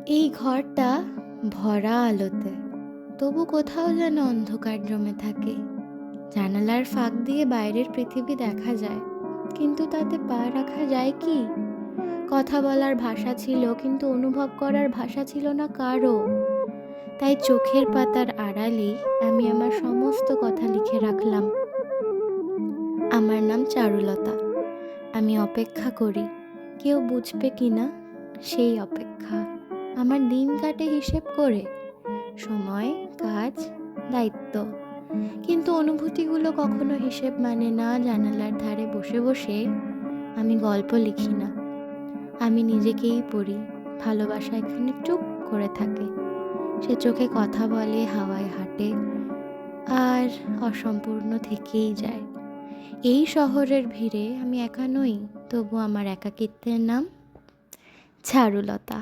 এই ঘরটা ভরা আলোতে, তবু কোথাও যেন অন্ধকার জমে থাকে। জানালার ফাঁক দিয়ে বাইরের পৃথিবী দেখা যায়, কিন্তু তাতে পা রাখা যায় কি? কথা বলার ভাষা ছিল, কিন্তু অনুভব করার ভাষা ছিল না কারো। তাই চোখের পাতার আড়ালেই আমি আমার সমস্ত কথা লিখে রাখলাম। আমার নাম চারুলতা। আমি অপেক্ষা করি কেউ বুঝবে কিনা, সেই অপেক্ষা। আমার দিন কাটে হিসেব করে, সময়, কাজ, দায়িত্ব। কিন্তু অনুভূতিগুলো কখনো হিসেব মানে না। জানালার ধারে বসে বসে আমি গল্প লিখি না, আমি নিজেকেই পড়ি। ভালোবাসা এখানে চুপ করে থাকে, সে চোখে কথা বলে, হাওয়ায় হাঁটে, আর অসম্পূর্ণ থেকেই যায়। এই শহরের ভিড়ে আমি একা নই, তবু আমার একাকিত্বের নাম চারুলতা।